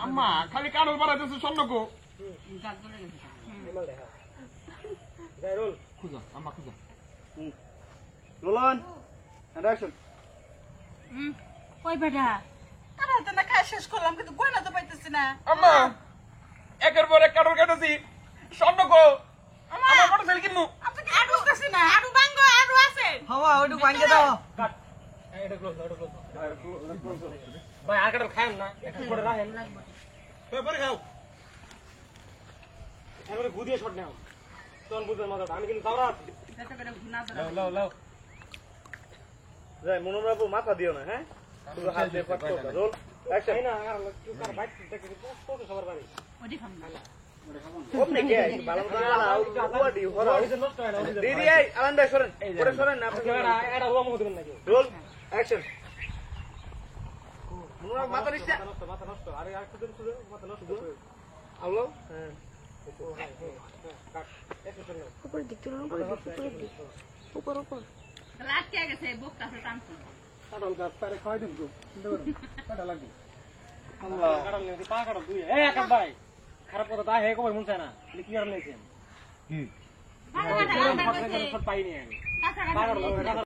আম্মা খালি কানল বাড়াইতেছে স্বর্ণকো খুঁজা আম্মা খুঁজা রোলন অ্যাকশন ওই বেটা তারা তো না কাজ শেষ করলাম কিন্তু গয়না তো পাইতেছি না। আম্মা একের পর এক কানল কেটেছি স্বর্ণকো আমার মোটরসাইকেল কিনবো আপনি কি আড়ু কাছে না আড়ু ভাঙ্গো আড়ু আছে হাওয়া ওটু ভাঙ্গে দাও ভাই আর কাটাল খায়েন না একটু করে রাখেন পরে খাও এবারে গুদিয়ে শট নাও তখন বুঝবেন মজাটা আমি কিন্তু দাওরা আছি এটা করে ঘুনা লাও লাও যাই মনোরাবু মাথা দিও না হ্যাঁ শুধু হাত দিয়ে পাট করো রোল অ্যাকশন না আর কার বাইক থেকে কত সবার বাড়ি ওডি খামনা ওপনে কে ভালো না ওয়াডি হরা নষ্ট হয় না দিদি এই আলান ভাই সরেন পরে সরেন না আপনি এটা হুয়া মুখ দিবেন নাকি রোল অ্যাকশন মনোরাবু মাথা নিচে মাথা নষ্ট আরে আর একটু দিন মাথা নষ্ট আউলো উপরে দিক তুলুন উপরে দিক উপর উপর লাট কে গেছে বুকটা আছে টানছি কাটাল গাছ তারে খাওয়াই দিন তো চিন্তা করুন কাটা লাগবে আল্লাহ কাটাল নিয়ে পা কাটাল দুই এই একা ভাই খারাপ কথা তা হে কই মন চায় না কি আর নিয়েছেন ভালো ভালো ফট পাইনি আমি কাঁচা কাঁচা